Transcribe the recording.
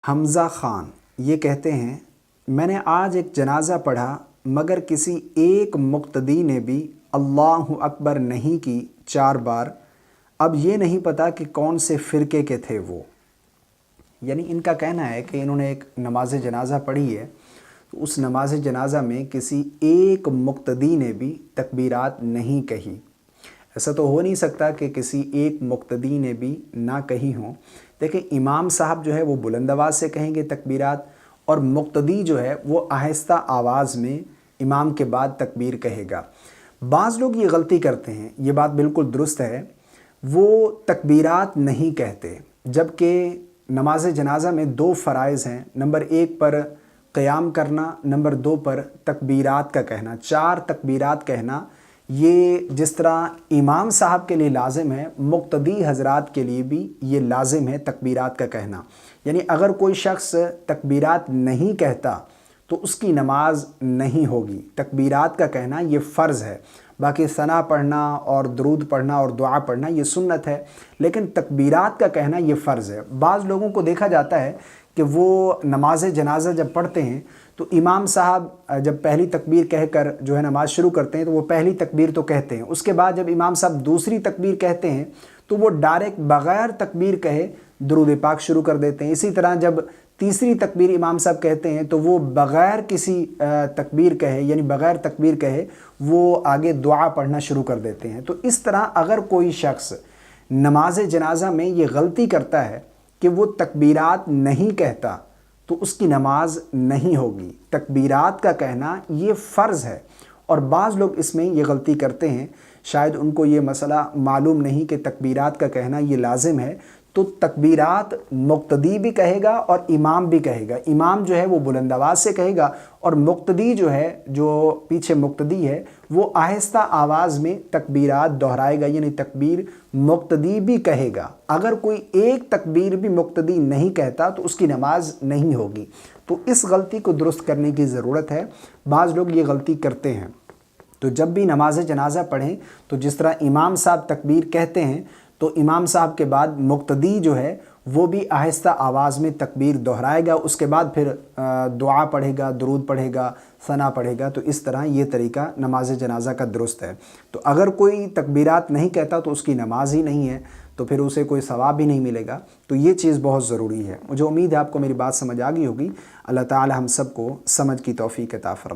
حمزہ خان یہ کہتے ہیں، میں نے آج ایک جنازہ پڑھا مگر کسی ایک مقتدی نے بھی اللہ اکبر نہیں کی 4 بار۔ اب یہ نہیں پتا کہ کون سے فرقے کے تھے وہ۔ یعنی ان کا کہنا ہے کہ انہوں نے ایک نماز جنازہ پڑھی ہے، تو اس نماز جنازہ میں کسی ایک مقتدی نے بھی تکبیرات نہیں کہی۔ ایسا تو ہو نہیں سکتا کہ کسی ایک مقتدی نے بھی نہ کہی ہوں۔ دیکھیں، امام صاحب جو ہے وہ بلند آواز سے کہیں گے تکبیرات، اور مقتدی جو ہے وہ آہستہ آواز میں امام کے بعد تکبیر کہے گا۔ بعض لوگ یہ غلطی کرتے ہیں، یہ بات بالکل درست ہے، وہ تکبیرات نہیں کہتے، جبکہ نماز جنازہ میں 2 فرائض ہیں۔ نمبر 1 پر قیام کرنا، نمبر 2 پر تکبیرات کا کہنا، 4 تکبیرات کہنا۔ یہ جس طرح امام صاحب کے لیے لازم ہے، مقتدی حضرات کے لیے بھی یہ لازم ہے تکبیرات کا کہنا۔ یعنی اگر کوئی شخص تکبیرات نہیں کہتا تو اس کی نماز نہیں ہوگی۔ تکبیرات کا کہنا یہ فرض ہے، باقی ثنا پڑھنا اور درود پڑھنا اور دعا پڑھنا یہ سنت ہے، لیکن تکبیرات کا کہنا یہ فرض ہے۔ بعض لوگوں کو دیکھا جاتا ہے کہ وہ نماز جنازہ جب پڑھتے ہیں تو امام صاحب جب پہلی تکبیر کہہ کر جو ہے نماز شروع کرتے ہیں تو وہ پہلی تکبیر تو کہتے ہیں، اس کے بعد جب امام صاحب دوسری تکبیر کہتے ہیں تو وہ ڈائریکٹ بغیر تکبیر کہے درود پاک شروع کر دیتے ہیں۔ اسی طرح جب تیسری تکبیر امام صاحب کہتے ہیں تو وہ بغیر کسی تکبیر کہے، یعنی بغیر تکبیر کہے وہ آگے دعا پڑھنا شروع کر دیتے ہیں۔ تو اس طرح اگر کوئی شخص نماز جنازہ میں یہ غلطی کرتا ہے کہ وہ تکبیرات نہیں کہتا تو اس کی نماز نہیں ہوگی۔ تکبیرات کا کہنا یہ فرض ہے، اور بعض لوگ اس میں یہ غلطی کرتے ہیں، شاید ان کو یہ مسئلہ معلوم نہیں کہ تکبیرات کا کہنا یہ لازم ہے۔ تو تکبیرات مقتدی بھی کہے گا اور امام بھی کہے گا۔ امام جو ہے وہ بلند آواز سے کہے گا، اور مقتدی جو ہے، جو پیچھے مقتدی ہے، وہ آہستہ آواز میں تکبیرات دہرائے گا، یعنی تکبیر مقتدی بھی کہے گا۔ اگر کوئی ایک تکبیر بھی مقتدی نہیں کہتا تو اس کی نماز نہیں ہوگی۔ تو اس غلطی کو درست کرنے کی ضرورت ہے، بعض لوگ یہ غلطی کرتے ہیں۔ تو جب بھی نماز جنازہ پڑھیں تو جس طرح امام صاحب تکبیر کہتے ہیں تو امام صاحب کے بعد مقتدی جو ہے وہ بھی آہستہ آواز میں تکبیر دہرائے گا، اس کے بعد پھر دعا پڑھے گا، درود پڑھے گا، ثنا پڑھے گا۔ تو اس طرح یہ طریقہ نماز جنازہ کا درست ہے۔ تو اگر کوئی تکبیرات نہیں کہتا تو اس کی نماز ہی نہیں ہے، تو پھر اسے کوئی ثواب بھی نہیں ملے گا۔ تو یہ چیز بہت ضروری ہے۔ مجھے امید ہے آپ کو میری بات سمجھ آ گئی ہوگی۔ اللہ تعالی ہم سب کو سمجھ کی توفیق عطا فرمائے۔